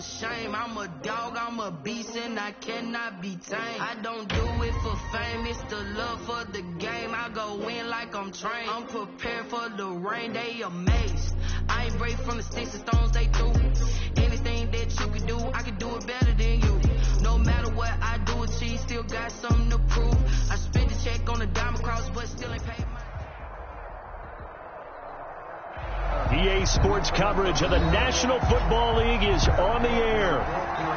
a shame. I'm a dog, I'm a beast, and I cannot be tamed. I don't do it for fame, it's the love for the game. I go in like I'm trained. I'm prepared for the rain, they amazed. I ain't break from the sticks and stones they threw. Anything that you can do, I can do it better than you. No matter what I do, achieve, still got something to prove. I spent the check on the diamond cross, but still ain't paid my... EA Sports coverage of the National Football League is on the air.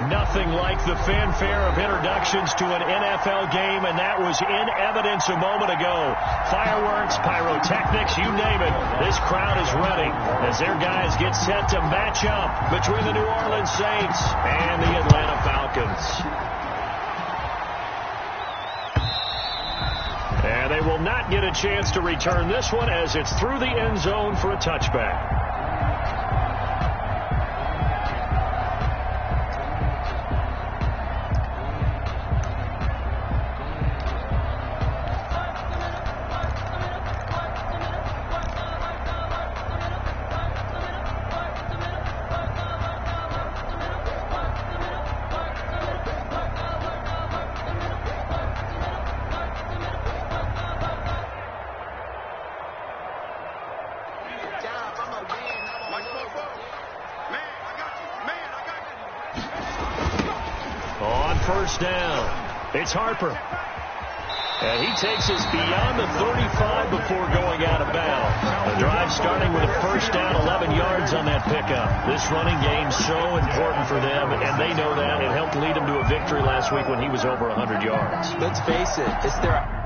Nothing like the fanfare of introductions to an NFL game, and that was in evidence a moment ago. Fireworks, pyrotechnics, you name it. This crowd is ready as their guys get set to match up between the New Orleans Saints and the Atlanta Falcons. And they will not get a chance to return this one as it's through the end zone for a touchback. First down. It's Harper. And he takes us beyond the 35 before going out of bounds. The drive starting with a first down, 11 yards on that pickup. This running game so important for them, and they know that. It helped lead them to a victory last week when he was over 100 yards. Let's face it, it's their...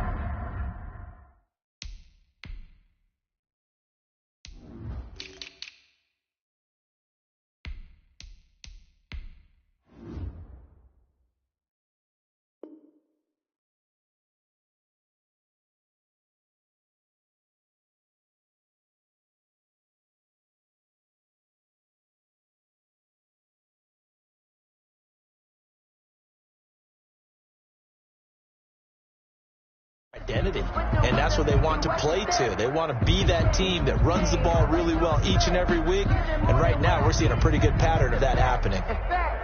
identity, and that's what they want to play to. They want to be that team that runs the ball really well each and every week, and right now we're seeing a pretty good pattern of that happening. In fact,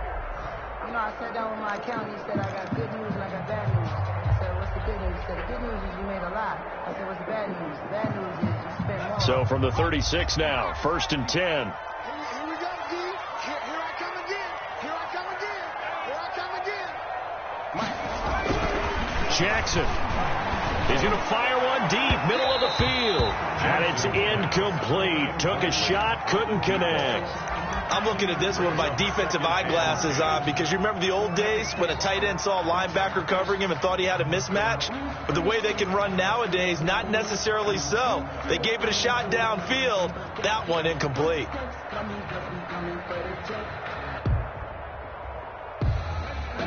I sat down with my accountant. He said, I got good news and I got bad news. I said, what's the good news? He said, the good news is you made a lot. I said, what's the bad news? The bad news is you spent more. So from the 36 now, 1st and 10. Here we go, D. Here I come again. Here I come again. Here I come again. Jackson is going to fire one deep, middle of the field. And it's incomplete. Took a shot, couldn't connect. I'm looking at this one with my defensive eyeglasses on because you remember the old days when a tight end saw a linebacker covering him and thought he had a mismatch? But the way they can run nowadays, not necessarily so. They gave it a shot downfield. That one incomplete.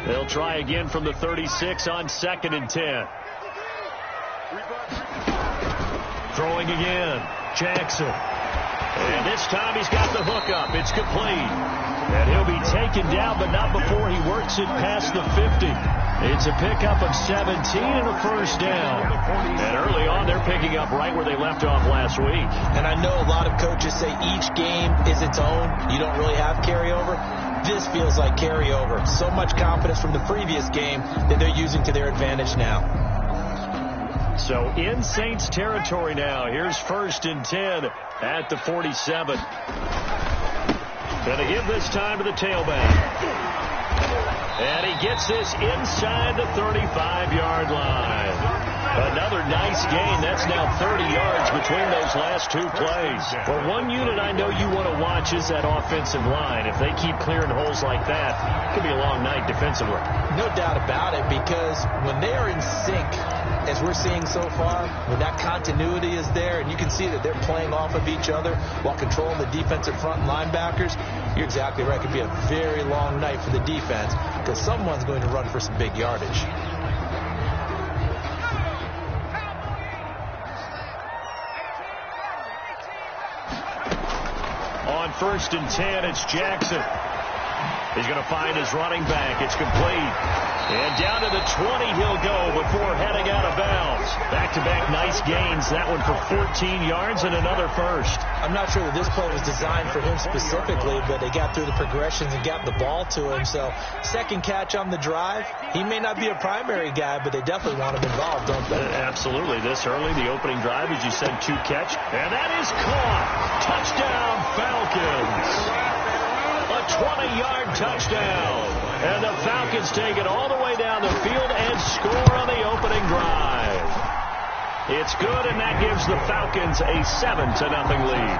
They'll try again from the 36 on 2nd and 10. Throwing again, Jackson. And this time he's got the hook up. It's complete. And he'll be taken down, but not before he works it past the 50. It's a pickup of 17 and a first down. And early on, they're picking up right where they left off last week. And I know a lot of coaches say each game is its own. You don't really have carryover. This feels like carryover. So much confidence from the previous game that they're using to their advantage now. So in Saints territory now. Here's 1st and 10 at the 47. Going to give this time to the tailback. And he gets this inside the 35-yard line. Another nice gain. That's now 30 yards between those last two plays. Well, one unit I know you want to watch is that offensive line. If they keep clearing holes like that, it could be a long night defensively. No doubt about it, because when they are in sync, as we're seeing so far, when that continuity is there and you can see that they're playing off of each other while controlling the defensive front linebackers, you're exactly right. It could be a very long night for the defense because someone's going to run for some big yardage. On 1st and 10, it's Jackson. He's going to find his running back. It's complete. And down to the 20 he'll go before heading out of bounds. Back-to-back nice gains. That one for 14 yards and another first. I'm not sure that this play was designed for him specifically, but they got through the progressions and got the ball to him. So second catch on the drive. He may not be a primary guy, but they definitely want him involved, don't they? Absolutely. This early, the opening drive, as you said, 2 catch. And that is caught. Touchdown, Falcons. A 20-yard touchdown. And the Falcons take it all the way down the field and score on the opening drive. It's good, and that gives the Falcons a 7-0 lead.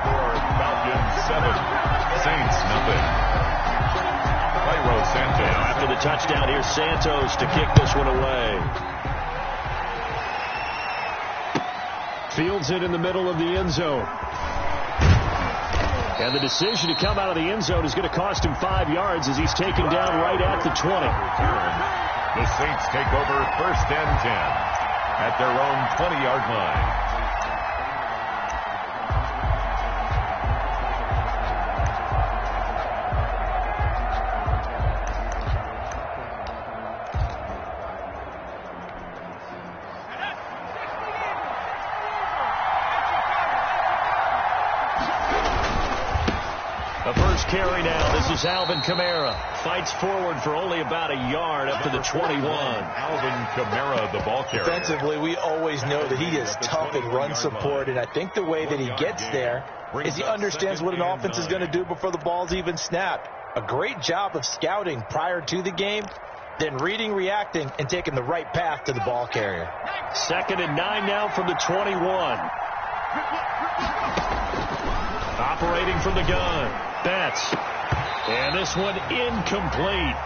Falcons 7, Saints nothing. Santos. Now after the touchdown, here's Santos to kick this one away. Fields it in the middle of the end zone. And the decision to come out of the end zone is going to cost him 5 yards as he's taken down right at the 20. The Saints take over 1st and 10 at their own 20-yard line. Carry now. This is Alvin Kamara. Fights forward for only about a yard up to the 21. Alvin Kamara, the ball carrier. Defensively, we always know that he is tough in run support, and I think the way that he gets there is he understands what an offense is going to do before the ball's even snapped. A great job of scouting prior to the game, then reading, reacting, and taking the right path to the ball carrier. 2nd and 9 now from the 21. Operating from the gun. Betts. And this one incomplete.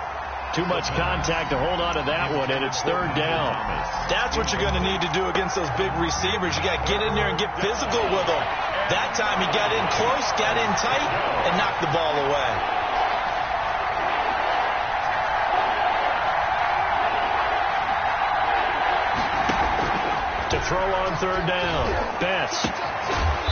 Too much contact to hold on to that one, and it's 3rd down. That's what you're going to need to do against those big receivers. You got to get in there and get physical with them. That time he got in close, got in tight, and knocked the ball away. To throw on 3rd down. Betts.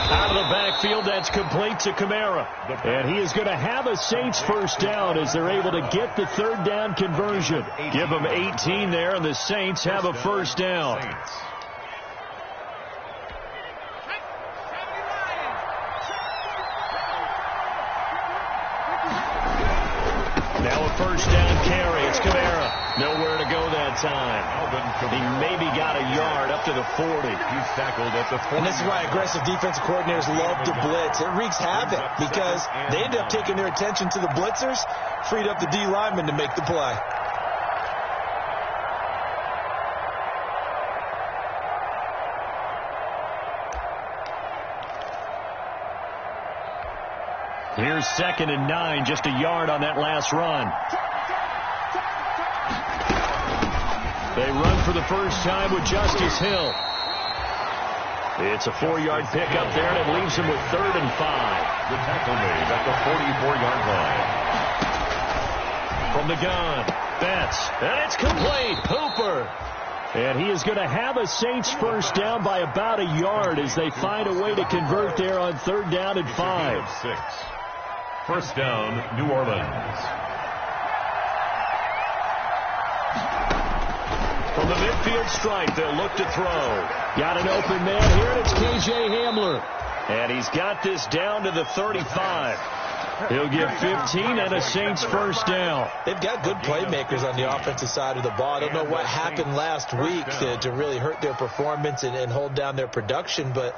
Out of the backfield, that's complete to Kamara. And he is going to have a Saints 1st down as they're able to get the 3rd down conversion. Give them 18 there, and the Saints have a 1st down. Now a 1st down carry. It's Kamara. Nowhere to go that time. He maybe got a yard up to the 40. He's tackled at the 40. And this is why aggressive defensive coordinators love to blitz. It wreaks havoc because they end up taking their attention to the blitzers, freed up the D lineman to make the play. Here's 2nd and 9, just a yard on that last run. They run for the first time with Justice Hill. It's a 4-yard pickup there, and it leaves him with 3rd and 5. The tackle made at the 44-yard line. From the gun, Betts, and it's complete. Hooper. And he is going to have a Saints 1st down by about a yard as they find a way to convert there on 3rd down and 5. 6. 1st down, New Orleans. From the midfield stripe, they'll look to throw. Got an open man here, and it's K.J. Hamler. And he's got this down to the 35. He'll get 15 and a Saints 1st down. They've got good playmakers on the offensive side of the ball. I don't know what happened last week to really hurt their performance and hold down their production, but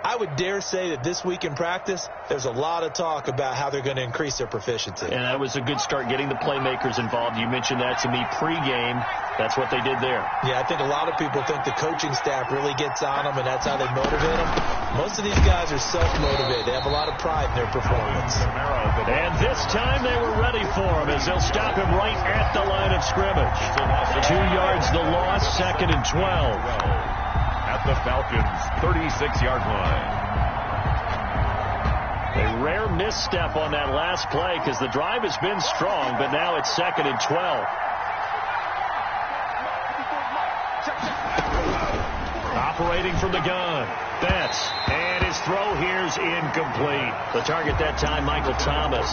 I would dare say that this week in practice, there's a lot of talk about how they're going to increase their proficiency. And that was a good start, getting the playmakers involved. You mentioned that to me pregame. That's what they did there. Yeah, I think a lot of people think the coaching staff really gets on them, and that's how they motivate them. Most of these guys are self-motivated. They have a lot of pride in their performance. And this time they were ready for him as they'll stop him right at the line of scrimmage. 2 yards the loss, 2nd and 12. At the Falcons' 36-yard line. A rare misstep on that last play because the drive has been strong, but now it's 2nd and 12. operating from the gun. Betts. And his throw here's incomplete. The target that time, Michael Thomas.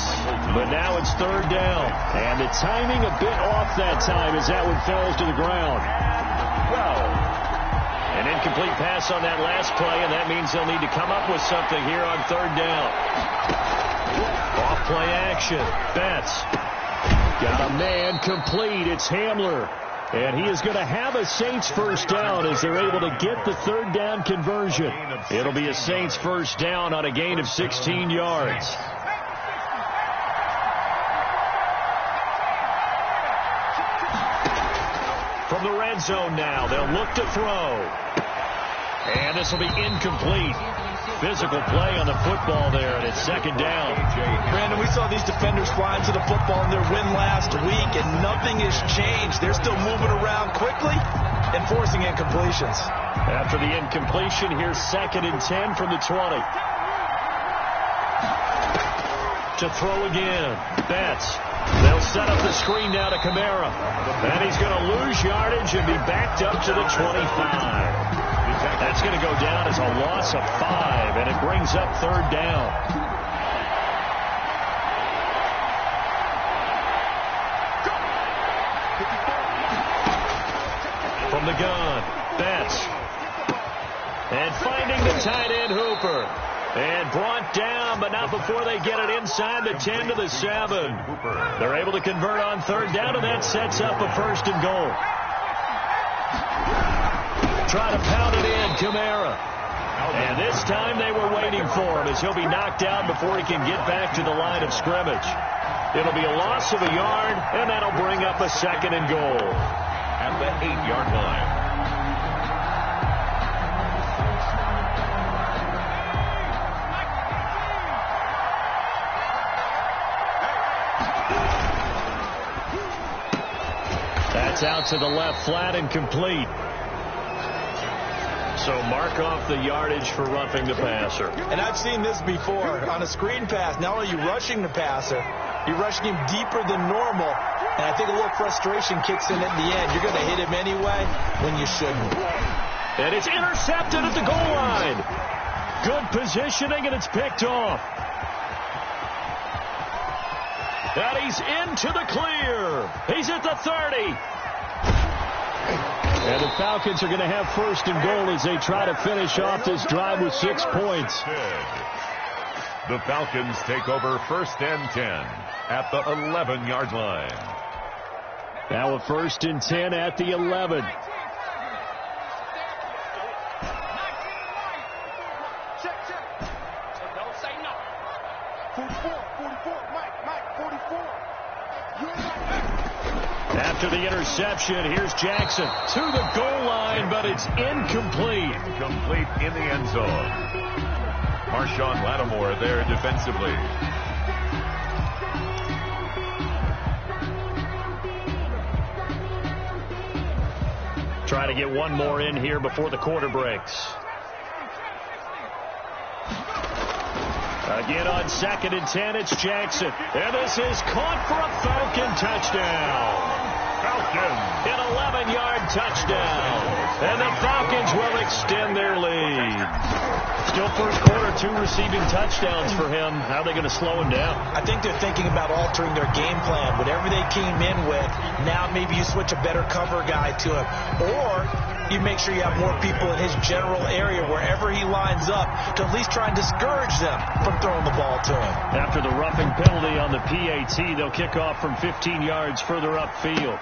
But now it's third down. And the timing a bit off that time as that one falls to the ground. Well, an incomplete pass on that last play, and that means they'll need to come up with something here on third down. Off play action. Betts. Got a man complete. It's Hamler. And he is going to have a Saints first down as they're able to get the third down conversion. It'll be a Saints first down on a gain of 16 yards. From the red zone now, they'll look to throw. And this will be incomplete. Physical play on the football there, and it's second down. Brandon, we saw these defenders flying to the football in their win last week, and nothing has changed. They're still moving around quickly and forcing incompletions. After the incompletion, here's 2nd and 10 from the 20. To throw again. Betts. They'll set up the screen now to Kamara. And he's going to lose yardage and be backed up to the 25. That's going to go down as a loss of 5, and it brings up third down. From the gun, Betts. And finding the tight end, Hooper. And brought down, but not before they get it inside the 10 to the 7. They're able to convert on third down, and that sets up a 1st and goal. Try to pound it in, Kamara. And this time they were waiting for him as he'll be knocked out before he can get back to the line of scrimmage. It'll be a loss of a yard, and that'll bring up a 2nd and goal. At the 8-yard line. That's out to the left, flat and complete. So mark off the yardage for roughing the passer. And I've seen this before. On a screen pass, not only are you rushing the passer, you're rushing him deeper than normal. And I think a little frustration kicks in at the end. You're going to hit him anyway when you shouldn't. And it's intercepted at the goal line. Good positioning, and it's picked off. And he's into the clear. He's at the 30. And the Falcons are going to have 1st and goal as they try to finish off this drive with 6 points. The Falcons take over 1st and 10 at the 11-yard line. Now a 1st and 10 at the 11. Don't say no. 44, Mike, 44. After the interception, here's Jackson to the goal line, but it's incomplete. Incomplete in the end zone. Marshawn Lattimore there defensively. Try to get one more in here before the quarter breaks. Again on 2nd and 10, it's Jackson. And this is caught for a Falcon touchdown. An 11-yard touchdown. And the Falcons will extend their lead. Still first quarter, 2 receiving touchdowns for him. How are they going to slow him down? I think they're thinking about altering their game plan. Whatever they came in with, now maybe you switch a better cover guy to him. Or you make sure you have more people in his general area wherever he lines up to at least try and discourage them from throwing the ball to him. After the roughing penalty on the PAT, they'll kick off from 15 yards further upfield.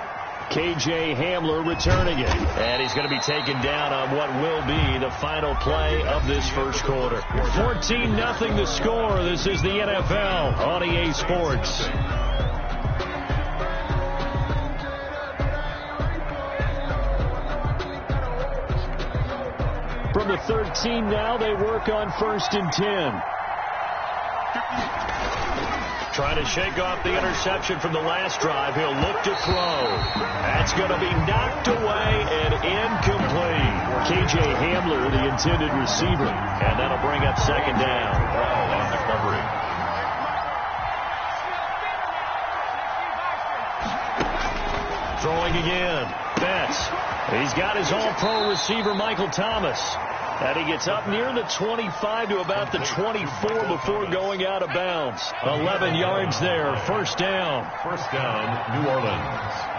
KJ Hamler returning it. And he's going to be taken down on what will be the final play of this first quarter. 14-0 the score. This is the NFL on EA Sports. From the 13 now, they work on 1st and 10. Trying to shake off the interception from the last drive. He'll look to throw. That's going to be knocked away and incomplete. KJ Hamler, the intended receiver. And that'll bring up 2nd down. Ball on the coverage. Throwing again. Betts. He's got his all-pro receiver, Michael Thomas. And he gets up near the 25 to about the 24 before going out of bounds. 11 yards there. First down. First down, New Orleans.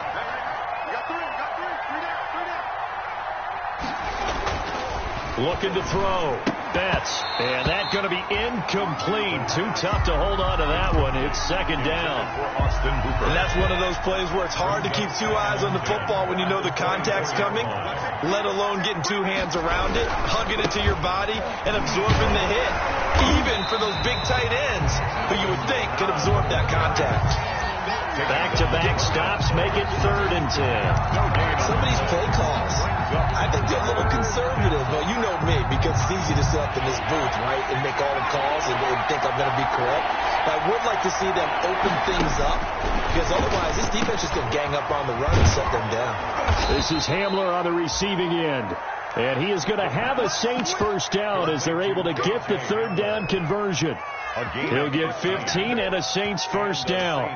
Looking to throw. Betts. And that's going to be incomplete. Too tough to hold on to that one. It's second down. And that's one of those plays where it's hard to keep two eyes on the football when you know the contact's coming, let alone getting two hands around it, hugging it to your body, and absorbing the hit. Even for those big tight ends who you would think could absorb that contact. Back-to-back stops make it 3rd and 10. Some of these play calls, I think they're a little conservative. Well, you know me, because it's easy to sit up in this booth, right, and make all the calls and think I'm going to be correct. But I would like to see them open things up, because otherwise this defense is going to gang up on the run and shut them down. This is Hamler on the receiving end. And he is going to have a Saints first down as they're able to get the 3rd down conversion. He'll get 15 and a Saints first down.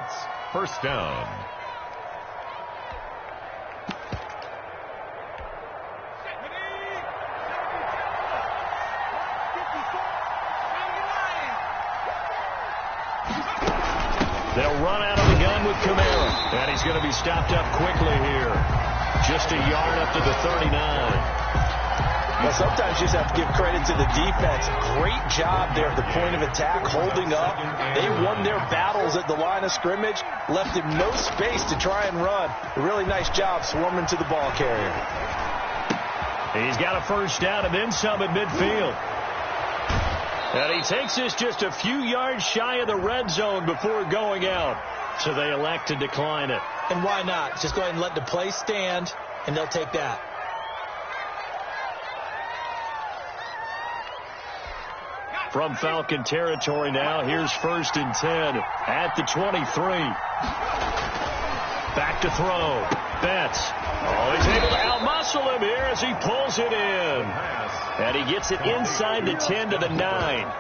First down. They'll run out of the gun with Kamara. And he's going to be stopped up quickly here. Just a yard up to the 39. Well, sometimes you just have to give credit to the defense. Great job there at the point of attack, holding up. They won their battles at the line of scrimmage, left him no space to try and run. A really nice job swarming to the ball carrier. He's got a first down and then some at midfield. And he takes this just a few yards shy of the red zone before going out. So they elect to decline it. And why not? Just go ahead and let the play stand, and they'll take that. From Falcon territory now, here's 1st and 10 at the 23. Back to throw. Betts. Oh, he's able to outmuscle him here as he pulls it in. And he gets it inside the 10 to the 9.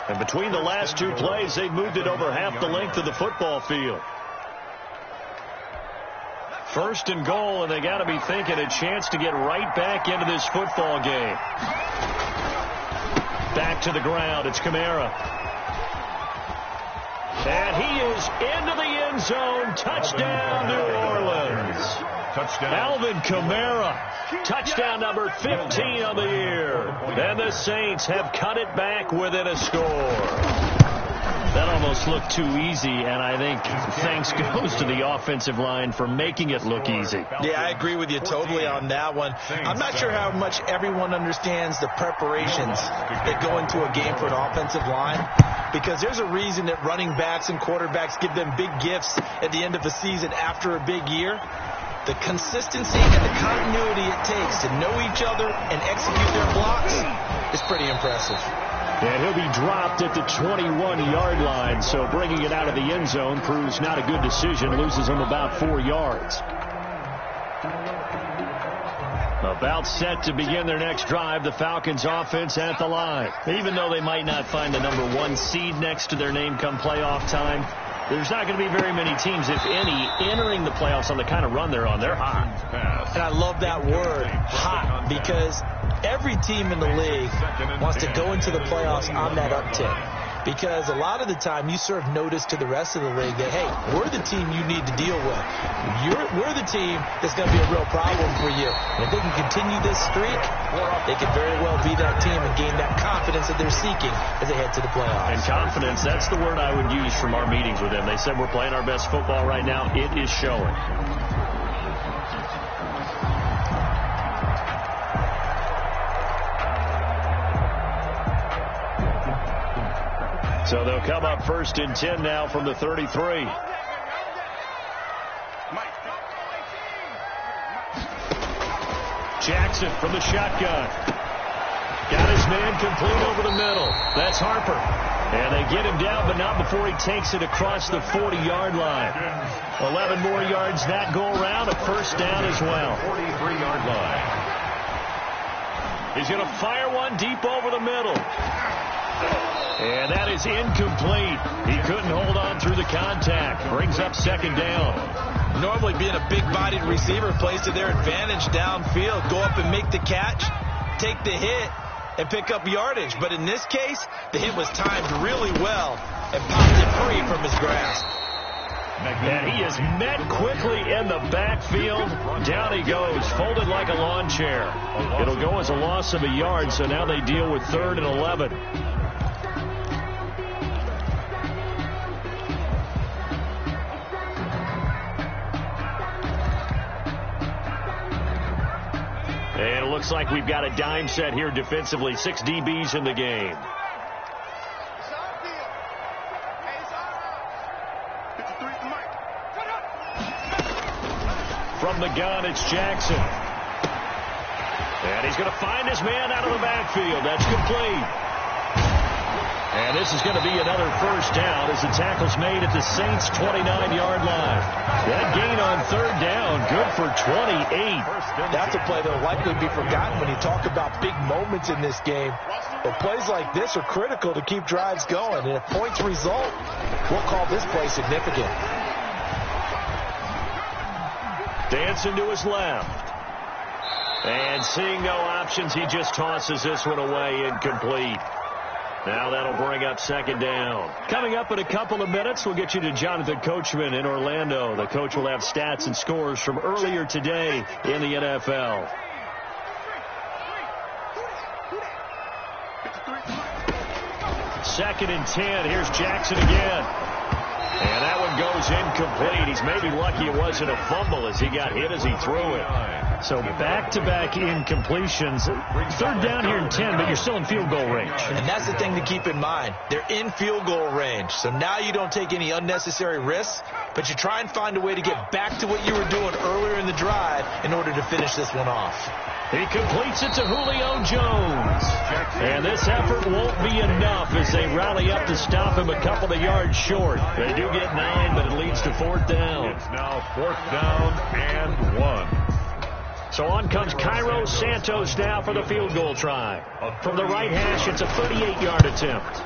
And between the last two plays, they've moved it over half the length of the football field. 1st and goal, and they got to be thinking a chance to get right back into this football game. Back to the ground. It's Kamara. And he is into the end zone. Touchdown, New Orleans. Touchdown. Alvin Kamara. Touchdown number 15 on the year. And the Saints have cut it back within a score. That almost looked too easy, and I think thanks goes to the offensive line for making it look easy. Yeah, I agree with you totally on that one. I'm not sure how much everyone understands the preparations that go into a game for an offensive line, because there's a reason that running backs and quarterbacks give them big gifts at the end of the season after a big year. The consistency and the continuity it takes to know each other and execute their blocks is pretty impressive. And he'll be dropped at the 21-yard line, so bringing it out of the end zone proves not a good decision. Loses him about 4 yards. About set to begin their next drive, the Falcons offense at the line. Even though they might not find the number 1 seed next to their name come playoff time, there's not going to be very many teams, if any, entering the playoffs on the kind of run they're on. They're hot. And I love that word, hot, because every team in the league wants to go into the playoffs on that uptick. Because a lot of the time you serve notice to the rest of the league that, hey, we're the team you need to deal with. We're the team that's going to be a real problem for you. And if they can continue this streak, they could very well be that team and gain that confidence that they're seeking as they head to the playoffs. And confidence, that's the word I would use from our meetings with them. They said we're playing our best football right now. It is showing. So they'll come up 1st and 10 now from the 33. Jackson from the shotgun. Got his man complete over the middle. That's Harper. And they get him down, but not before he takes it across the 40-yard line. 11 more yards that go around, a first down as well. 43-yard line. He's going to fire one deep over the middle. And that is incomplete. He couldn't hold on through the contact. Brings up second down. Normally being a big-bodied receiver plays to their advantage downfield. Go up and make the catch, take the hit, and pick up yardage. But in this case, the hit was timed really well and popped it free from his grasp. And he is met quickly in the backfield. Down he goes, folded like a lawn chair. It'll go as a loss of a yard, so now they deal with 3rd and 11. And it looks like we've got a dime set here defensively. 6 DBs in the game. From the gun, it's Jackson. And he's going to find his man out of the backfield. That's complete. And this is going to be another first down as the tackle's made at the Saints' 29-yard line. That gain on 3rd down, good for 28. That's a play that will likely be forgotten when you talk about big moments in this game. But plays like this are critical to keep drives going. And if points result, we'll call this play significant. Dancing to his left. And seeing no options, he just tosses this one away, incomplete. Now that'll bring up second down. Coming up in a couple of minutes, we'll get you to Jonathan Coachman in Orlando. The coach will have stats and scores from earlier today in the NFL. Second and 10. Here's Jackson again. And that one goes incomplete. He's maybe lucky it wasn't a fumble as he got hit as he threw it. So back-to-back incompletions. 3rd down here and 10, but you're still in field goal range. And that's the thing to keep in mind. They're in field goal range. So now you don't take any unnecessary risks, but you try and find a way to get back to what you were doing earlier in the drive in order to finish this one off. He completes it to Julio Jones. And this effort won't be enough as they rally up to stop him a couple of yards short. They do get 9, but it leads to 4th down. It's now 4th down and 1. So on comes Cairo Santos now for the field goal try. From the right hash, it's a 38-yard attempt.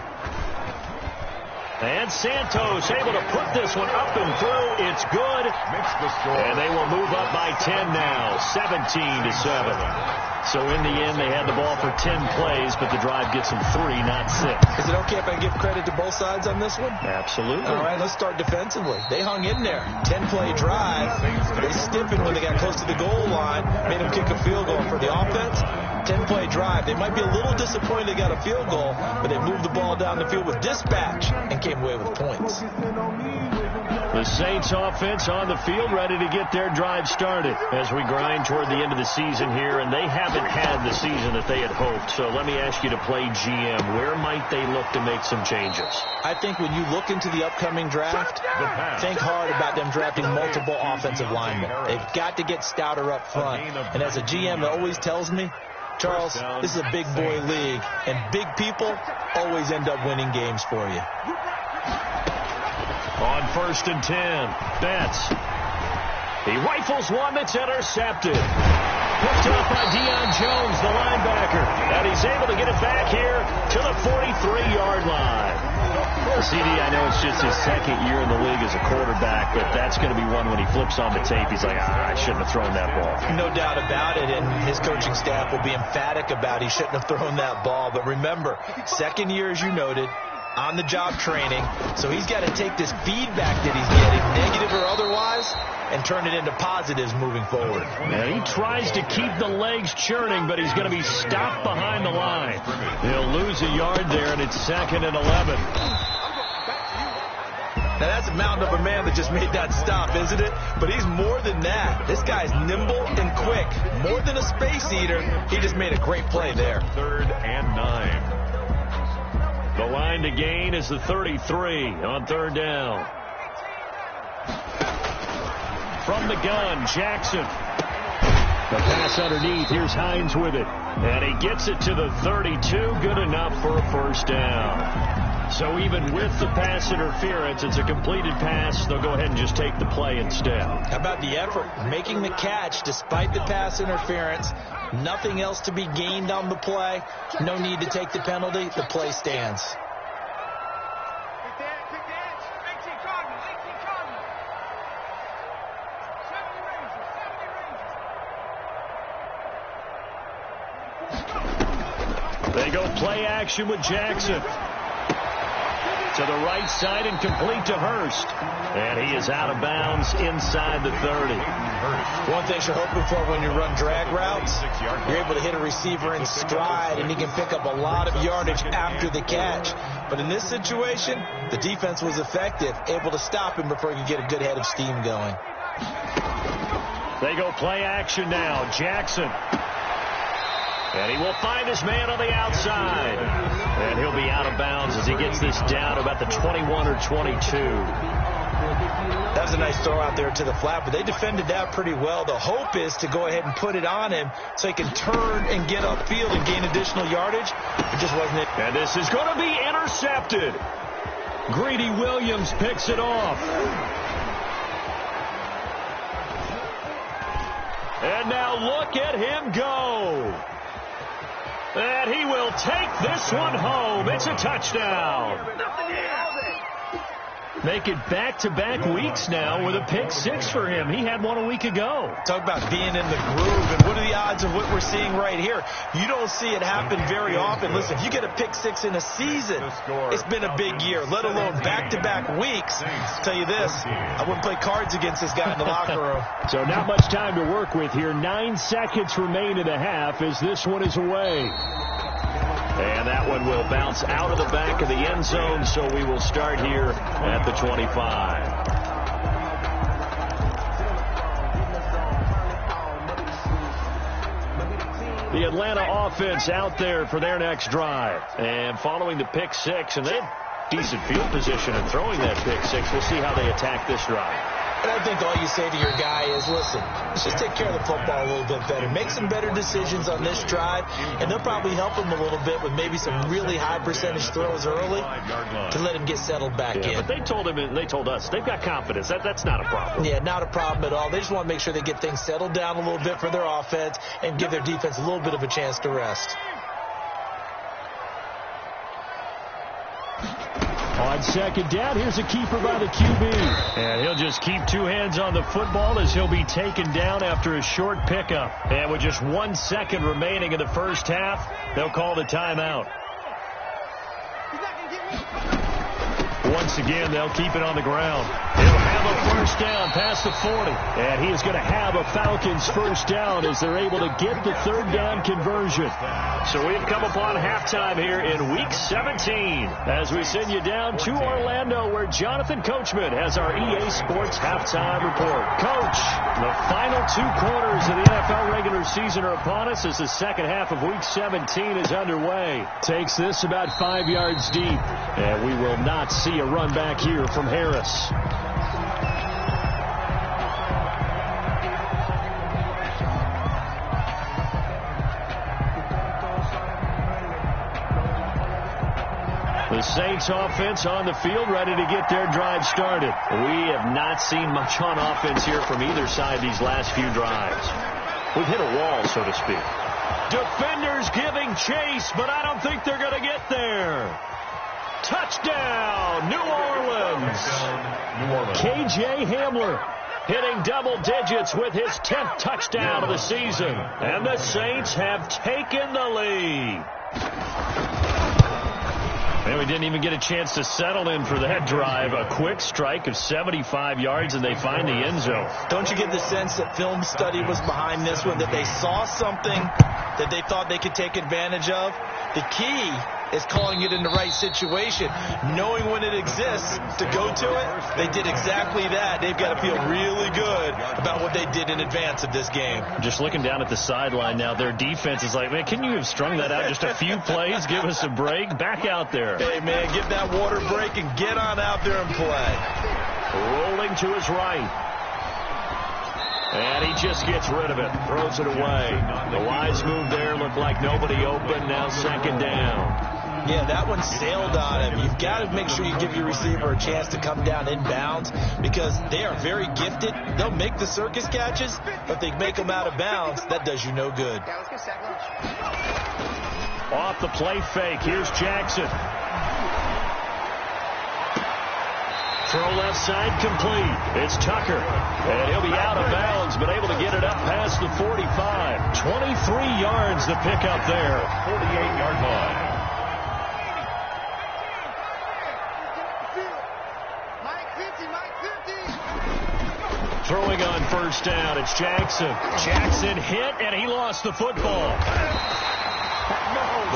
And Santos able to put this one up and through. It's good. Makes the score. And they will move up by 10 now, 17-7. So in the end, they had the ball for 10 plays, but the drive gets them 3, not 6. Is it okay if I give credit to both sides on this one? Absolutely. All right, let's start defensively. They hung in there. 10-play drive. They stiffened when they got close to the goal line, made them kick a field goal for the offense. 10-play drive. They might be a little disappointed they got a field goal, but they moved the ball down the field with dispatch and came away with points. The Saints offense on the field ready to get their drive started as we grind toward the end of the season here, and they haven't had the season that they had hoped. So let me ask you to play GM. Where might they look to make some changes? I think when you look into the upcoming draft, think hard about them drafting multiple offensive linemen. They've got to get stouter up front. And as a GM that always tells me, Charles, this is a big boy league, and big people always end up winning games for you. On 1st and 10, Betts. He rifles one that's intercepted. Picked up by Deion Jones, the linebacker. And he's able to get it back here to the 43-yard line. CD, I know it's just his 2nd year in the league as a quarterback, but that's going to be one when he flips on the tape. He's like, I shouldn't have thrown that ball. No doubt about it, and his coaching staff will be emphatic about he shouldn't have thrown that ball. But remember, 2nd year, as you noted, on-the-job training, so he's got to take this feedback that he's getting, negative or otherwise, and turn it into positives moving forward. And he tries to keep the legs churning, but he's going to be stopped behind the line. He'll lose a yard there, and it's 2nd and 11. Now, that's a mountain of a man that just made that stop, isn't it? But he's more than that. This guy's nimble and quick. More than a space eater, he just made a great play there. 3rd and 9. The line to gain is the 33 on 3rd down. From the gun, Jackson. The pass underneath. Here's Hines with it. And he gets it to the 32. Good enough for a 1st down. So even with the pass interference, it's a completed pass. They'll go ahead and just take the play instead. How about the effort? Making the catch despite the pass interference. Nothing else to be gained on the play. No need to take the penalty. The play stands. They go play action with Jackson. To the right side and complete to Hurst. And he is out of bounds inside the 30. One thing you're hoping for when you run drag routes, you're able to hit a receiver in stride, and he can pick up a lot of yardage after the catch. But in this situation, the defense was effective, able to stop him before he could get a good head of steam going. They go play action now. Jackson. And he will find his man on the outside. And he'll be out of bounds as he gets this down about the 21 or 22. That was a nice throw out there to the flat, but they defended that pretty well. The hope is to go ahead and put it on him so he can turn and get upfield and gain additional yardage. It just wasn't it. And this is going to be intercepted. Greedy Williams picks it off. And now look at him go. And he will take this one home. It's a touchdown. Make it back-to-back weeks now with a pick 6 for him. He had one a week ago. Talk about being in the groove, and what are the odds of what we're seeing right here? You don't see it happen very often. Listen, if you get a pick 6 in a season, it's been a big year, let alone back-to-back weeks. I'll tell you this, I wouldn't play cards against this guy in the locker room. So not much time to work with here. 9 seconds remain in the half as this one is away. And that one will bounce out of the back of the end zone, so we will start here at the 25. The Atlanta offense out there for their next drive. And following the pick 6, and they have decent field position in throwing that pick 6. We'll see how they attack this drive. And I think all you say to your guy is, listen, let's just take care of the football a little bit better. Make some better decisions on this drive, and they'll probably help him a little bit with maybe some really high percentage throws early to let him get settled back in. But they told him, and they told us, they've got confidence. That's not a problem. Yeah, not a problem at all. They just want to make sure they get things settled down a little bit for their offense and give their defense a little bit of a chance to rest. On second down, here's a keeper by the QB. And he'll just keep 2 hands on the football as he'll be taken down after a short pickup. And with just 1 second remaining in the first half, they'll call the timeout. Once again, they'll keep it on the ground. He'll have a first down past the 40. And he is going to have a Falcons first down as they're able to get the third down conversion. So we've come upon halftime here in Week 17 as we send you down to Orlando where Jonathan Coachman has our EA Sports halftime report. Coach, the final 2 quarters of the NFL regular season are upon us as the second half of Week 17 is underway. Takes this about 5 yards deep, and we will not see a run back here from Harris. The Saints offense on the field ready to get their drive started. We have not seen much on offense here from either side these last few drives. We've hit a wall, so to speak. Defenders giving chase, but I don't think they're going to get there. Touchdown, New Orleans. KJ Hamler hitting double digits with his 10th touchdown of the season. And the Saints have taken the lead. And we didn't even get a chance to settle in for that drive. A quick strike of 75 yards, and they find the end zone. Don't you get the sense that film study was behind this one, that they saw something that they thought they could take advantage of? The key is calling it in the right situation, knowing when it exists to go to it. They did exactly that. They've got to feel really good about what they did in advance of this game. Just looking down at the sideline now, their defense is like, man, can you have strung that out just a few plays? Give us a break. Back out there. Hey, man, get that water break and get on out there and play. Rolling to his right. And he just gets rid of it. Throws it away. The wise move there looked like nobody open. Now second down. Yeah, that one sailed on him. You've got to make sure you give your receiver a chance to come down inbounds because they are very gifted. They'll make the circus catches, but if they make them out of bounds, that does you no good. Off the play fake. Here's Jackson. Throw left side complete. It's Tucker. And he'll be out of bounds, but able to get it up past the 45. 23 yards the pickup there. 48-yard line. Throwing on first down, it's Jackson. Jackson hit, and he lost the football.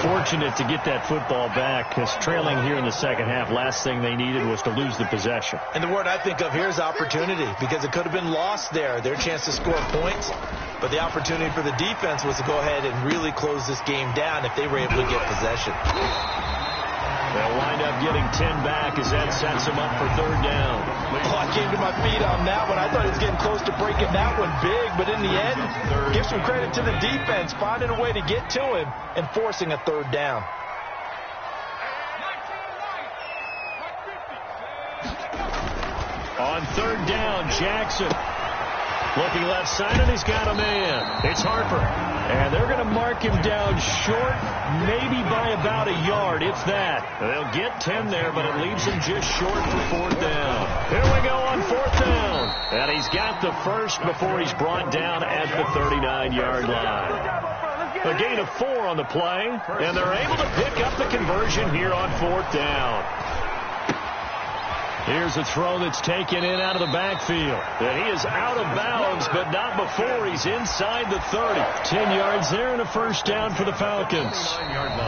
Fortunate to get that football back, because trailing here in the second half, last thing they needed was to lose the possession. And the word I think of here is opportunity, because it could have been lost there, their chance to score points. But the opportunity for the defense was to go ahead and really close this game down if they were able to get possession. They'll wind up getting 10 back as that sets them up for third down. Oh, I came to my feet on that one. I thought he was getting close to breaking that one big, but in the end, give some credit to the defense, finding a way to get to him and forcing a third down. On third down, Jackson. Looking left side, and he's got a man. It's Harper. And they're going to mark him down short, maybe by about a yard, if that. They'll get 10 there, but it leaves him just short for fourth down. Here we go on fourth down. And he's got the first before he's brought down at the 39-yard line. A gain of 4 on the play, and they're able to pick up the conversion here on fourth down. Here's a throw that's taken in out of the backfield. And he is out of bounds, but not before he's inside the 30. 10 yards there and a first down for the Falcons.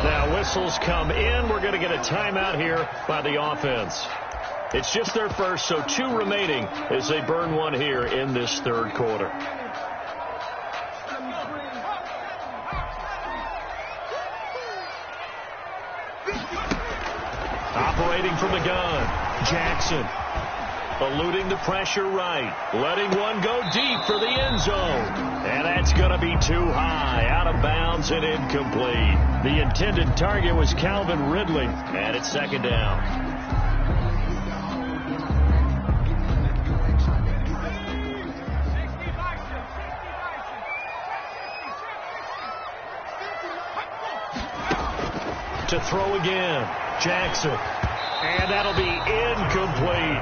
Now whistles come in. We're going to get a timeout here by the offense. It's just their first, so 2 remaining as they burn one here in this third quarter. Operating from the gun. Jackson eluding the pressure right. Letting one go deep for the end zone. And that's going to be too high. Out of bounds and incomplete. The intended target was Calvin Ridley. And it's second down. To throw again. Jackson. And that'll be incomplete.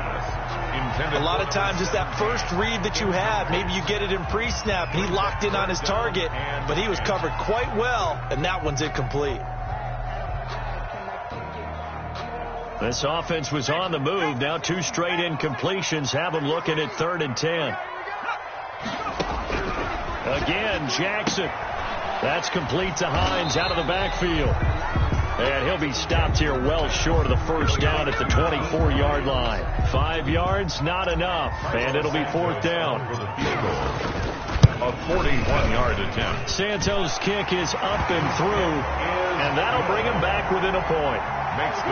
A lot of times it's that first read that you have. Maybe you get it in pre-snap, and he locked in on his target, but he was covered quite well, and that one's incomplete. This offense was on the move. Now 2 straight incompletions have them looking at 3rd and 10. Again, Jackson. That's complete to Hines out of the backfield. And he'll be stopped here well short of the first down at the 24-yard line. 5 yards, not enough. And it'll be fourth down. A 41-yard attempt. Santos' kick is up and through. And that'll bring him back within a point.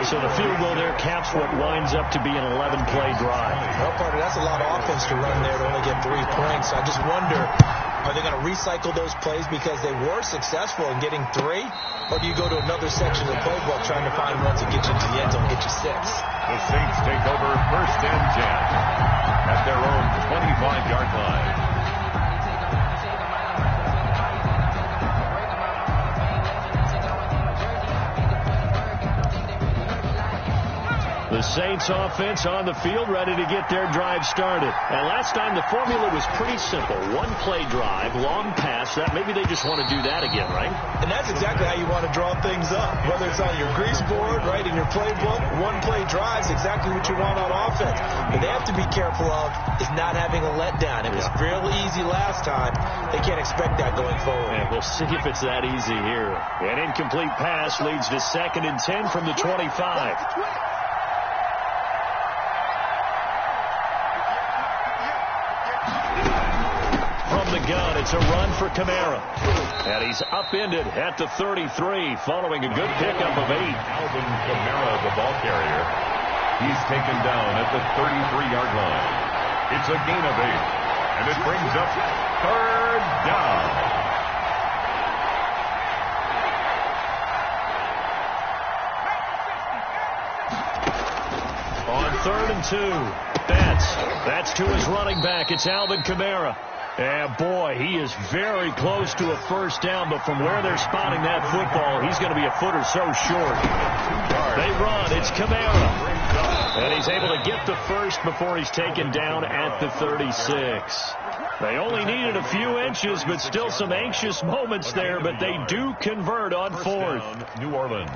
So the field goal there caps what winds up to be an 11-play drive. Well, Carter, that's a lot of offense to run there to only get 3 points. I just wonder, are they going to recycle those plays because they were successful in getting 3? Or do you go to another section of the playbook trying to find runs that get you into the end zone and get you 6? The Saints take over first and 10 at their own 25-yard line. The Saints offense on the field ready to get their drive started. And last time the formula was pretty simple. 1-play drive, long pass. That maybe they just want to do that again, right? And that's exactly how you want to draw things up. Whether it's on your grease board, right, in your playbook, 1-play drive is exactly what you want on offense. But they have to be careful of is not having a letdown. It was fairly easy last time. They can't expect that going forward. And we'll see if it's that easy here. An incomplete pass leads to 2nd and 10 from the 25. The gun. It's a run for Kamara. And he's upended at the 33 following a good pickup of 8. Alvin Kamara, the ball carrier. He's taken down at the 33-yard line. It's a gain of 8. And it brings up third down. On 3rd and 2. That's to his running back. It's Alvin Kamara. And boy, he is very close to a first down, but from where they're spotting that football, he's going to be a foot or so short. They run. It's Kamara. And he's able to get the first before he's taken down at the 36. They only needed a few inches, but still some anxious moments there, but they do convert on fourth. New Orleans.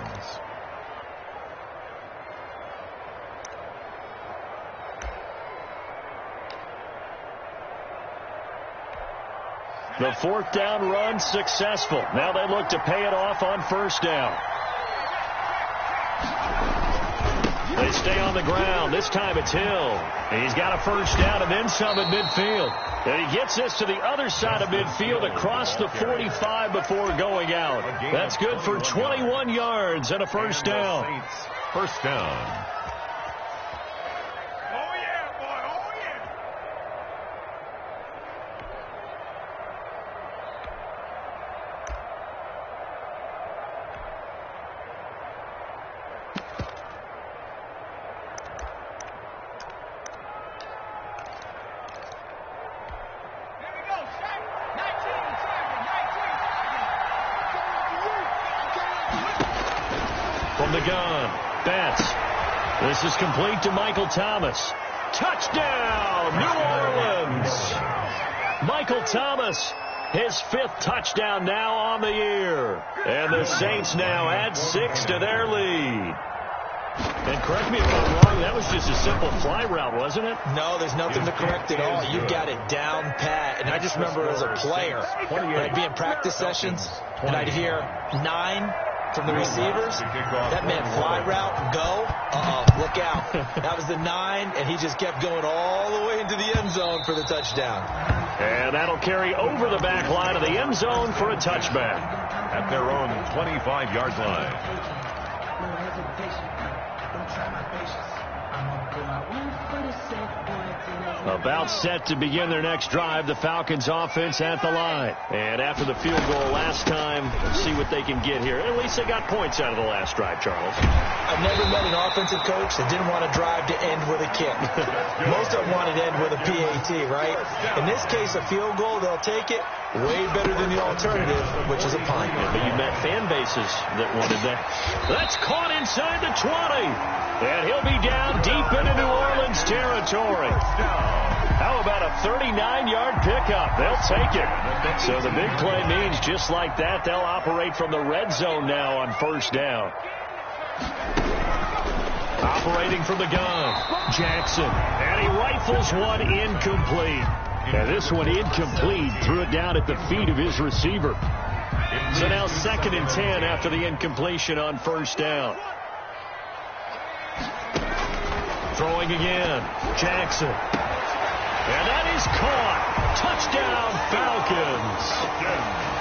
The fourth down run successful. Now they look to pay it off on first down. They stay on the ground. This time it's Hill. He's got a first down and then some at midfield. And he gets this to the other side of midfield across the 45 before going out. That's good for 21 yards and a first down. First down. From the gun, Betts. This is complete to Michael Thomas. Touchdown, New Orleans. Michael Thomas, his fifth touchdown now on the year. And the Saints now add 6 to their lead. And correct me if I'm wrong, that was just a simple fly route, wasn't it? No, there's nothing to correct at all. You've got it down pat. And I just remember as a player, when I'd be in practice sessions, and I'd hear 9 from the receivers. That meant fly route, go. Look out. That was the 9, and he just kept going all the way into the end zone for the touchdown. And that'll carry over the back line of the end zone for a touchback. At their own 25-yard line. About set to begin their next drive, the Falcons offense at the line. And after the field goal last time, let's see what they can get here. At least they got points out of the last drive, Charles. I've never met an offensive coach that didn't want to drive to end with a kick. Most of them wanted to end with a PAT, right? In this case, a field goal, they'll take it. Way better than the alternative, which is a punt. Yeah, but you met fan bases that wanted that. That's caught inside the 20. And he'll be down deep into New Orleans territory. How about a 39-yard pickup? They'll take it. So the big play means just like that, they'll operate from the red zone now on first down. Operating from the gun, Jackson. And he rifles one incomplete. And this one incomplete. Threw it down at the feet of his receiver. So now 2nd and 10 after the incompletion on first down. Throwing again, Jackson. And that is caught. Touchdown, Falcons.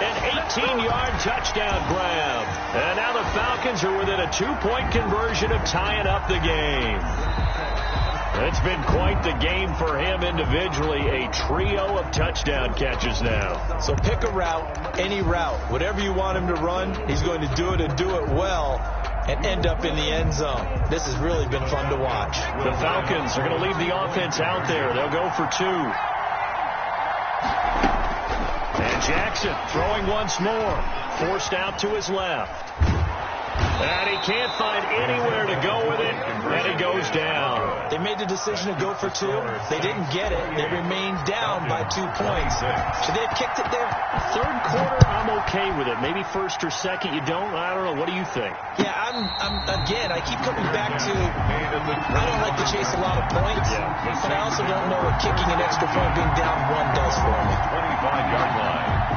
An 18-yard touchdown grab. And now the Falcons are within a 2-point conversion of tying up the game. It's been quite the game for him individually. A trio of touchdown catches now. So pick a route, any route. Whatever you want him to run, he's going to do it and do it well and end up in the end zone. This has really been fun to watch. The Falcons are going to leave the offense out there. They'll go for 2. And Jackson throwing once more. Forced out to his left. And he can't find anywhere to go with it, and he goes down. They made the decision to go for 2. They didn't get it. They remained down by 2 points. Should they have kicked it there? Third quarter, I'm okay with it. Maybe first or second, you don't. I don't know. What do you think? Yeah, again, I keep coming back to, I don't like to chase a lot of points, but I also don't know what kicking an extra point being down 1 does for me. 25-yard line.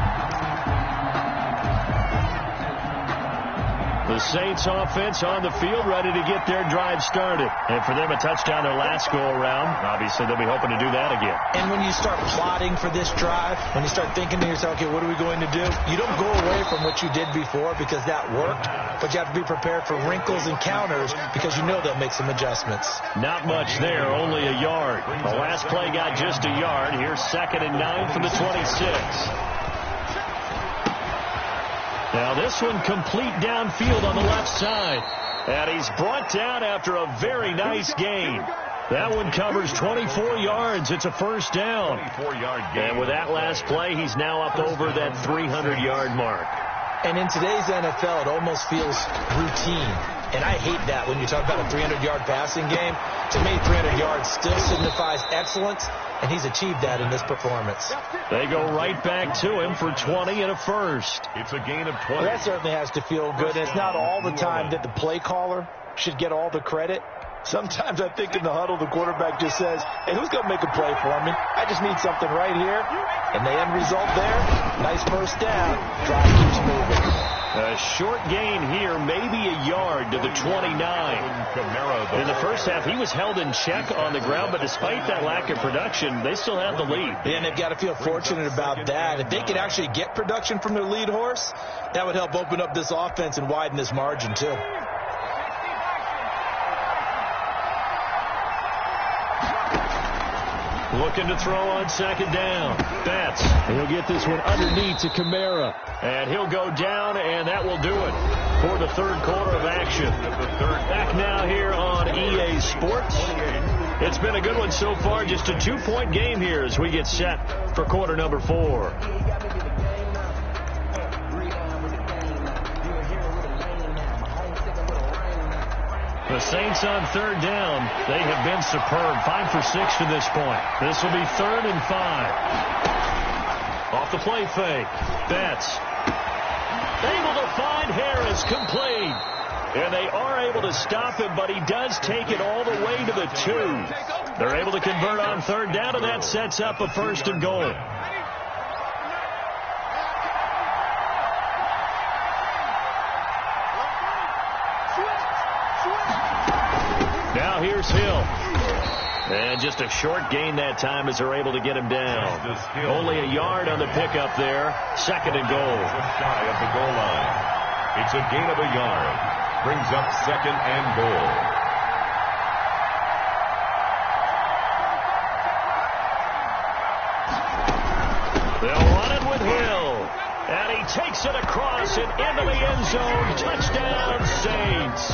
The Saints offense on the field ready to get their drive started. And for them, a touchdown their last go-around. Obviously, they'll be hoping to do that again. And when you start plotting for this drive, when you start thinking to yourself, okay, what are we going to do? You don't go away from what you did before because that worked, but you have to be prepared for wrinkles and counters because you know they'll make some adjustments. Not much there, only a yard. The last play got just a yard. Here's 2nd and 9 from the 26. Now this one complete downfield on the left side. And he's brought down after a very nice gain. That one covers 24 yards. It's a first down. 24-yard gain. And with that last play, he's now up over that 300-yard mark. And in today's NFL, it almost feels routine. And I hate that when you talk about a 300-yard passing game. To me, 300 yards still signifies excellence, and he's achieved that in this performance. They go right back to him for 20 and a first. It's a gain of 20. Well, that certainly has to feel good. And it's not all the time that the play caller should get all the credit. Sometimes I think in the huddle, the quarterback just says, hey, who's going to make a play for me? I just need something right here. And the end result there, nice first down. Drive keeps moving. A short gain here, maybe a yard to the 29. In the first half, he was held in check on the ground, but despite that lack of production, they still have the lead. And they've got to feel fortunate about that. If they could actually get production from their lead horse, that would help open up this offense and widen this margin, too. Looking to throw on second down. Betts. He'll get this one underneath to Kamara. And he'll go down, and that will do it for the third quarter of action. Back now here on EA Sports. It's been a good one so far. Just a 2-point game here as we get set for quarter number 4. The Saints on third down. They have been superb. 5 for 6 to this point. This will be 3rd and 5. Off the play fake. Betts. Able to find Harris. Complete. And they are able to stop him, but he does take it all the way to the 2. They're able to convert on third down, and that sets up a 1st and goal. Now here's Hill. And just a short gain that time as they're able to get him down. Only a yard on the pickup there. 2nd and goal. Just shy of the goal line. It's a gain of a yard. Brings up 2nd and goal. They'll run it with Hill. And he takes it across and into the end zone. Touchdown, Saints.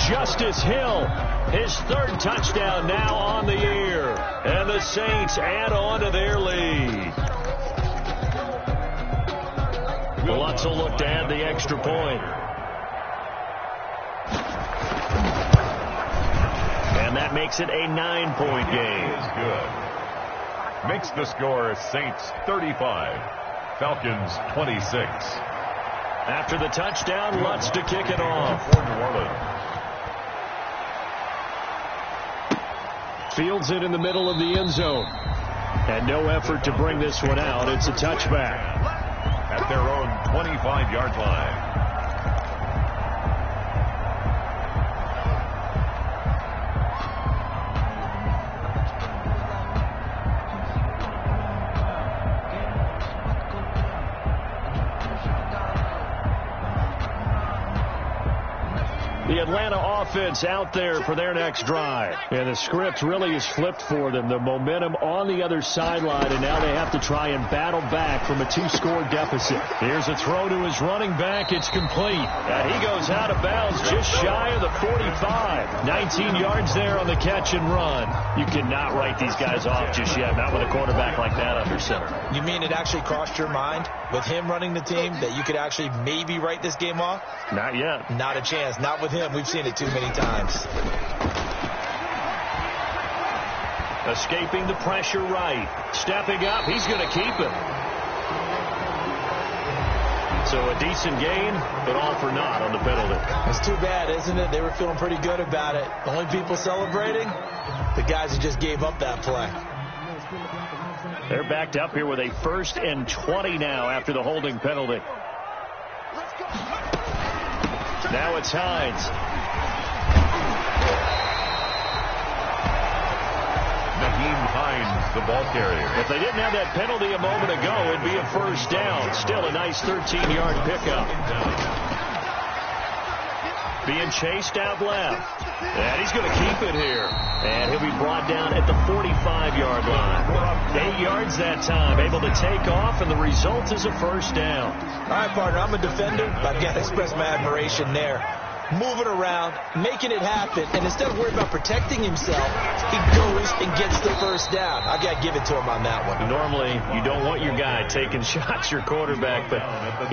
Justice Hill, his 3rd touchdown now on the year. And the Saints add on to their lead. Lutz will look to add the extra point. And that makes it a 9-point game. Is good. Makes the score Saints 35. Falcons 26. After the touchdown, Lutz to kick it off. For New Orleans. Fields it in the middle of the end zone. And no effort to bring this one out. It's a touchback. At their own 25-yard line. The Atlanta offense out there for their next drive. And the script really is flipped for them. The momentum on the other sideline, and now they have to try and battle back from a 2-score deficit. Here's a throw to his running back. It's complete. And he goes out of bounds just shy of the 45. 19 yards there on the catch and run. You cannot write these guys off just yet, not with a quarterback like that under center. You mean it actually crossed your mind with him running the team that you could actually maybe write this game off? Not yet. Not a chance. Not with him. We've seen it too many times. Escaping the pressure right. Stepping up. He's going to keep it. So a decent gain, but all for naught on the penalty. It's too bad, isn't it? They were feeling pretty good about it. The only people celebrating, the guys who just gave up that play. They're backed up here with a 1st and 20 now after the holding penalty. Now it's Hines. Naheem Hines, the ball carrier. If they didn't have that penalty a moment ago, it'd be a 1st down. Still a nice 13-yard pickup. Being chased out left. And he's going to keep it here. And he'll be brought down at the 45-yard line. 8 yards that time. Able to take off, and the result is a 1st down. All right, partner, I'm a defender, but I've got to express my admiration there. Moving around, making it happen, and instead of worrying about protecting himself, he goes and gets the first down. I got to give it to him on that one. Normally, you don't want your guy taking shots, your quarterback, but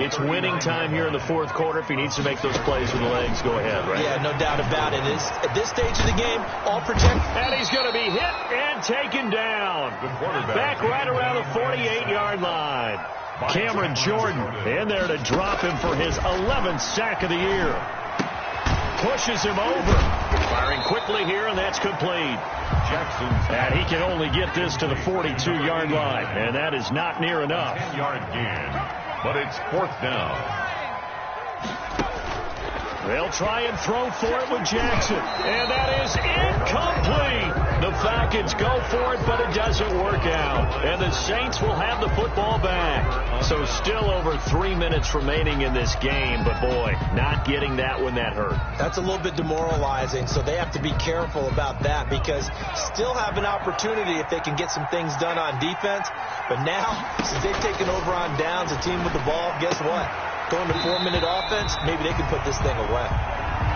it's winning time here in the fourth quarter. If he needs to make those plays with the legs, go ahead, right? Yeah, no doubt about it. At this stage of the game, all protect. And he's going to be hit and taken down. Back right around the 48-yard line. Cameron Jordan in there to drop him for his 11th sack of the year. Pushes him over. Firing quickly here, and that's complete. And he can only get this to the 42-yard line, and that is not near enough. 10-yard gain, but it's fourth down. They'll try and throw for it with Jackson, and that is incomplete. The Falcons go for it, but it doesn't work out, and the Saints will have the football back. So still over 3 minutes remaining in this game, but boy, not getting that when that hurt. That's a little bit demoralizing, so they have to be careful about that because still have an opportunity if they can get some things done on defense. But now, since they've taken over on downs, a team with the ball, guess what? Going to 4-minute offense, maybe they can put this thing away.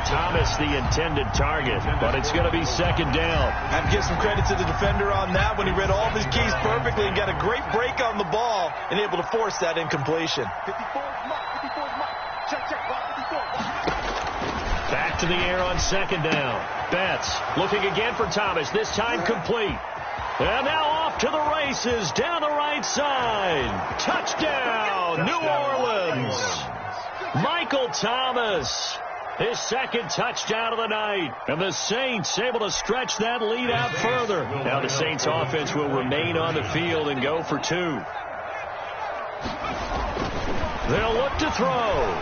Thomas, the intended target, but it's going to be second down. I have to give some credit to the defender on that when he read all of his keys perfectly and got a great break on the ball and able to force that incompletion. Back to the air on second down. Betts looking again for Thomas, this time complete. And now off to the races, down the right side. Touchdown, New Orleans. Michael Thomas, his second touchdown of the night. And the Saints able to stretch that lead out further. Now the Saints offense will remain on the field and go for two. They'll look to throw.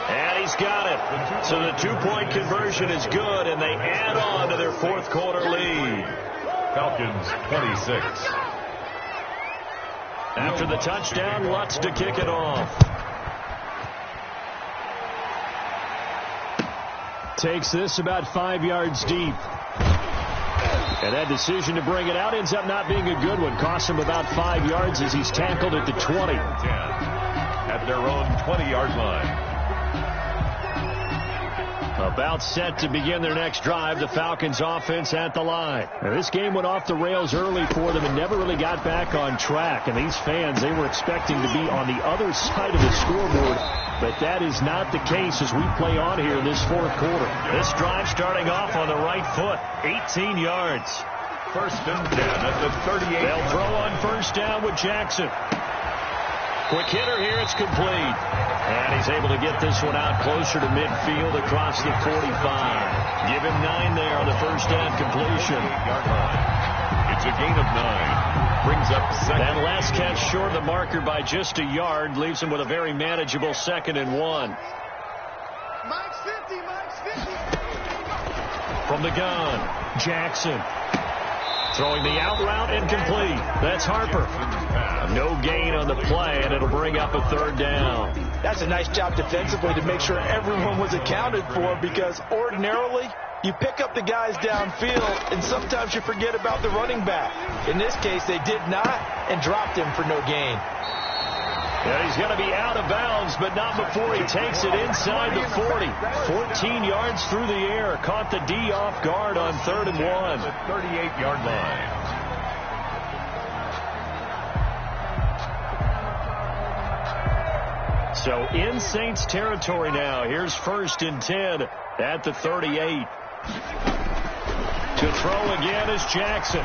And he's got it. So the two-point conversion is good, and they add on to their fourth quarter lead. Falcons 26. After the touchdown, Lutz to kick it off. Takes this about 5 yards deep. And that decision to bring it out ends up not being a good one. Costs him about 5 yards as he's tackled at the 20. 10 at their own 20-yard line. About set to begin their next drive, the Falcons offense at the line. Now, this game went off the rails early for them and never really got back on track. And these fans, they were expecting to be on the other side of the scoreboard. But that is not the case as we play on here in this fourth quarter. This drive starting off on the right foot, 18 yards. First and 10 at the 38. They'll throw on first down with Jackson. Quick hitter here, it's complete. And he's able to get this one out closer to midfield across the 45. Give him 9 there on the first down completion. It's a gain of 9. Brings up second. That last catch short of the marker by just a yard leaves him with a very manageable 2nd and 1. Mike's 50, Mike's 50. From the gun, Jackson. Throwing the out route incomplete. That's Harper. No gain on the play, and it'll bring up a 3rd down. That's a nice job defensively to make sure everyone was accounted for because ordinarily you pick up the guys downfield and sometimes you forget about the running back. In this case, they did not and dropped him for no gain. Yeah, he's going to be out of bounds, but not before he takes it inside the 40. 14 yards through the air. Caught the D off guard on 3rd and 1. The 38-yard line. So in Saints territory now. Here's 1st and 10 at the 38. To throw again is Jackson.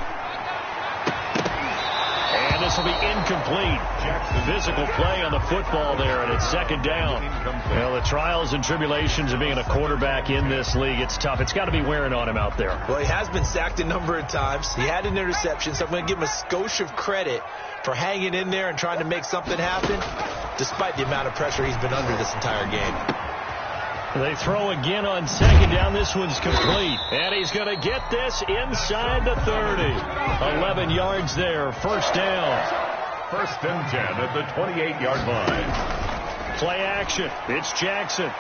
And this will be incomplete. Physical play on the football there, and it's 2nd down. Well, the trials and tribulations of being a quarterback in this league, it's tough. It's got to be wearing on him out there. Well, he has been sacked a number of times. He had an interception, so I'm going to give him a skosh of credit for hanging in there and trying to make something happen, despite the amount of pressure he's been under this entire game. They throw again on 2nd down. This one's complete. And he's going to get this inside the 30. 11 yards there. 1st down. 1st and 10 at the 28-yard line. Play action. It's Jackson.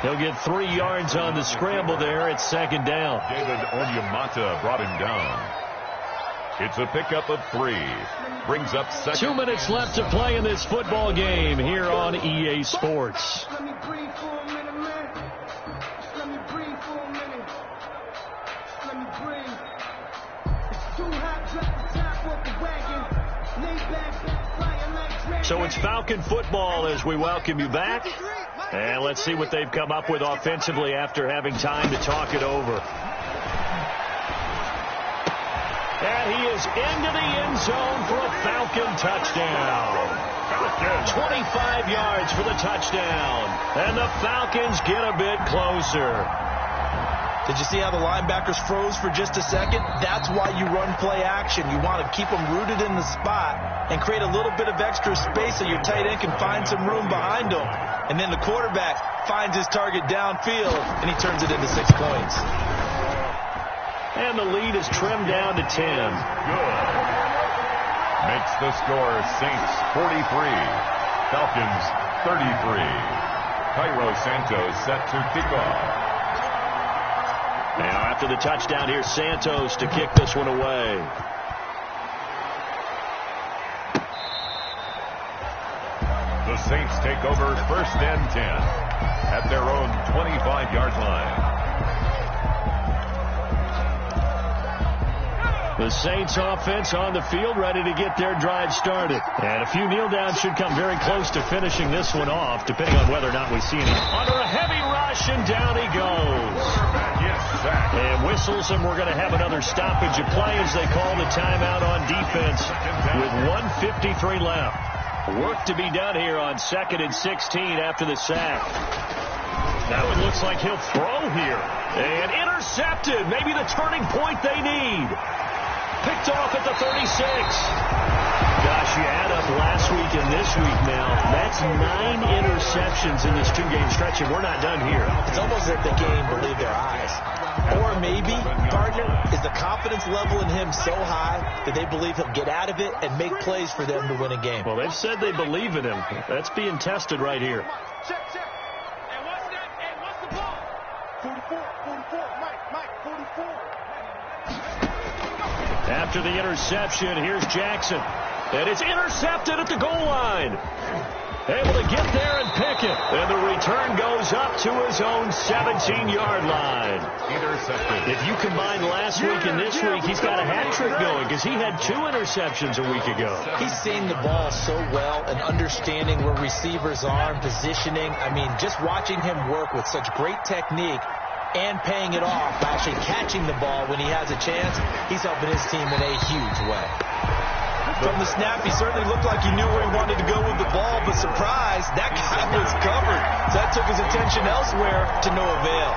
He'll get 3 yards on the scramble there. It's 2nd down. David Onyemata brought him down. It's a pickup of 3. Brings up 2nd. 2 minutes left to play in this football game here on EA Sports. Let me breathe for a minute, man. Let me breathe for a minute. let me breathe. It's too hot, drop the top off the wagon. Lay back, flying like dragon. So it's Falcon football as we welcome you back. And let's see what they've come up with offensively after having time to talk it over. And he is into the end zone for a Falcon touchdown. 25 yards for the touchdown. And the Falcons get a bit closer. Did you see how the linebackers froze for just a second? That's why you run play action. You want to keep them rooted in the spot and create a little bit of extra space so your tight end can find some room behind him. And then the quarterback finds his target downfield, and he turns it into 6 points. And the lead is trimmed down to 10. Good. Makes the score Saints 43, Falcons 33. Cairo Santos set to kick off. Now after the touchdown, here's Santos to kick this one away. The Saints take over 1st and 10 at their own 25-yard line. The Saints offense on the field, ready to get their drive started. And a few kneel downs should come very close to finishing this one off, depending on whether or not we see any. Under a heavy rush, and down he goes. And whistles, and we're going to have another stoppage of play as they call the timeout on defense with 1:53 left. Work to be done here on 2nd and 16 after the sack. Now it looks like he'll throw here. And intercepted. Maybe the turning point they need. Picked off at the 36. Gosh, you add up last week and this week now. That's 9 interceptions in this 2-game stretch, and we're not done here. It's almost as if the game believed their eyes. Or maybe, Gardner, is the confidence level in him so high that they believe he'll get out of it and make plays for them to win a game. Well, they've said they believe in him. That's being tested right here. Check. And what's the ball? 44, Mike, 44. After the interception, here's Jackson. And it's intercepted at the goal line. Able to get there and pick it. And the return goes up to his own 17-yard line. Intercepted. If you combine last week and this week, he's got a hat trick going because he had 2 interceptions a week ago. He's seeing the ball so well and understanding where receivers are and positioning. I mean, just watching him work with such great technique and paying it off by actually catching the ball when he has a chance, he's helping his team in a huge way. From the snap, he certainly looked like he knew where he wanted to go with the ball, but surprise, that guy was covered. So that took his attention elsewhere to no avail.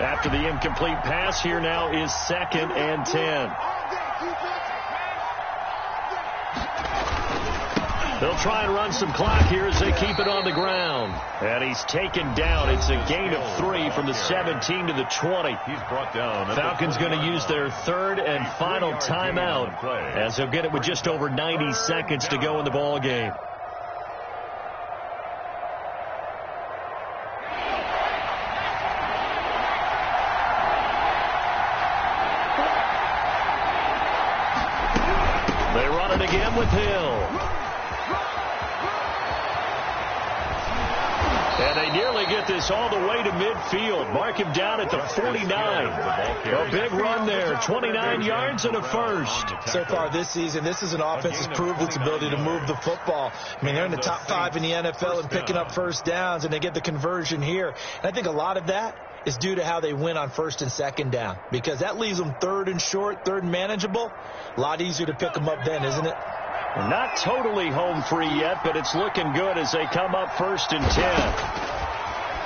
After the incomplete pass, here now is 2nd and 10. They'll try and run some clock here as they keep it on the ground. And he's taken down. It's a gain of 3 from the 17 to the 20. He's brought down. Falcons going to use their 3rd and final timeout as they'll get it with just over 90 seconds to go in the ball game. They run it again with Hill. And they nearly get this all the way to midfield. Mark him down at the 49. A big run there. 29 yards and a first. So far this season, this is an offense that's proved its ability to move the football. I mean, they're in the top 5 in the NFL in picking up first downs, and they get the conversion here. And I think a lot of that is due to how they win on 1st and 2nd down, because that leaves them 3rd and short, 3rd and manageable. A lot easier to pick them up then, isn't it? Not totally home free yet, but it's looking good as they come up 1st and 10.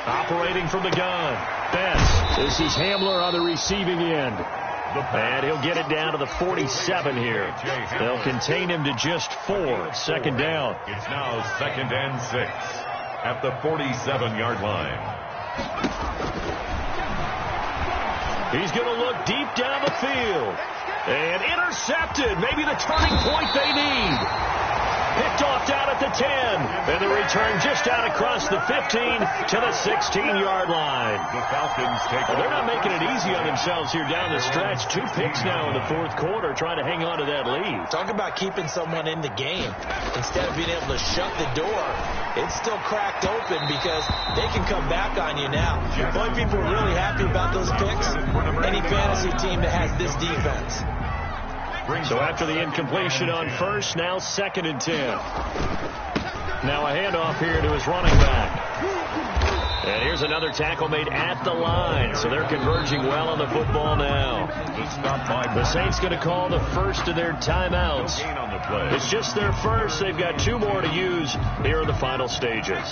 Operating from the gun. Best. This is Hamler on the receiving end. And he'll get it down to the 47 here. They'll contain him to just 4. 2nd down. It's now 2nd and 6 at the 47-yard line. He's going to look deep down the field. And intercepted. Maybe the turning point they need. picked off down at the 10. And the return just out across the 15 to the 16-yard line. The Falcons take Well, they're not making it easy on themselves here down the stretch. 2 picks now in the fourth quarter, trying to hang on to that lead. Talk about keeping someone in the game. Instead of being able to shut the door, it's still cracked open because they can come back on you now. The only people are really happy about those picks, any fantasy team that has this defense. So after the incompletion on first, now 2nd and 10. Now a handoff here to his running back. And here's another tackle made at the line. So they're converging well on the football now. The Saints going to call the first of their timeouts. It's just their first. They've got 2 more to use here in the final stages.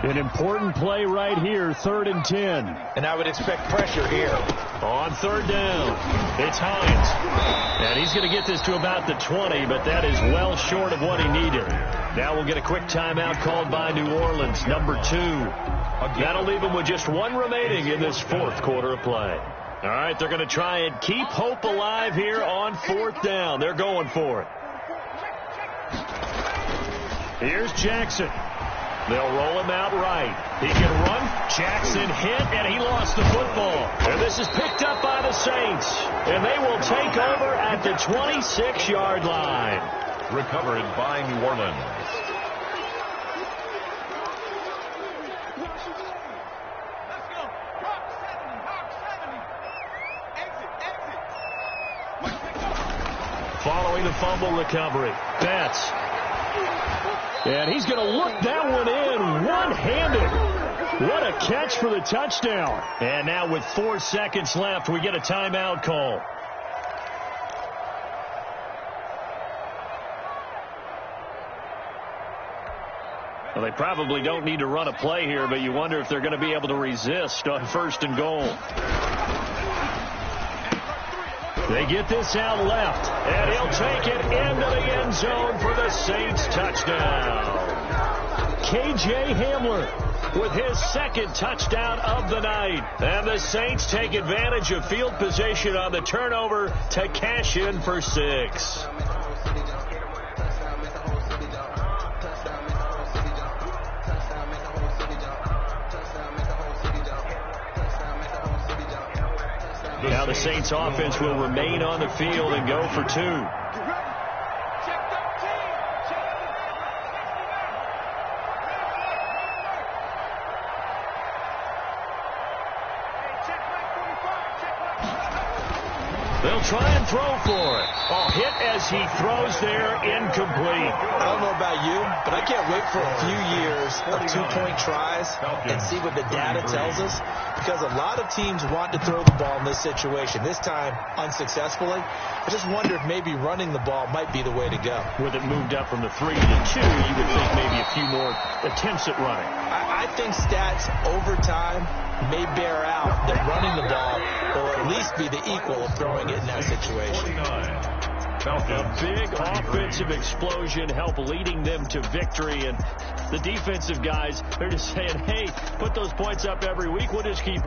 An important play right here, 3rd and 10. And I would expect pressure here. On 3rd down, it's Hines. And he's going to get this to about the 20, but that is well short of what he needed. Now we'll get a quick timeout called by New Orleans, number 2. That'll leave them with just 1 remaining in this 4th quarter of play. All right, they're going to try and keep hope alive here on 4th down. They're going for it. Here's Jackson. They'll roll him out right. He can run. Jackson hit, and he lost the football. And this is picked up by the Saints. And they will take over at the 26-yard line. Recovered by New Orleans. Following the fumble recovery, Betts. And he's going to look that one in one-handed. What a catch for the touchdown. And now with 4 seconds left, we get a timeout call. Well, they probably don't need to run a play here, but you wonder if they're going to be able to resist on 1st and goal. They get this out left, and he'll take it into the end zone for the Saints touchdown. K.J. Hamler with his 2nd touchdown of the night. And the Saints take advantage of field position on the turnover to cash in for 6. Now the Saints offense will remain on the field and go for 2. They'll try and throw for it. Oh, hit as he throws there, incomplete. I don't know about you, but I can't wait for a few years of 2-point tries and see what the data tells us, because a lot of teams want to throw the ball in this situation, this time unsuccessfully. I just wonder if maybe running the ball might be the way to go. With it moved up from the 3 to 2, you would think maybe a few more attempts at running. I think stats over time may bear out that running the ball will at least be the equal of throwing it in that situation. A big offensive explosion help leading them to victory, and the defensive guys, they're just saying, hey, put those points up every week. We'll just keep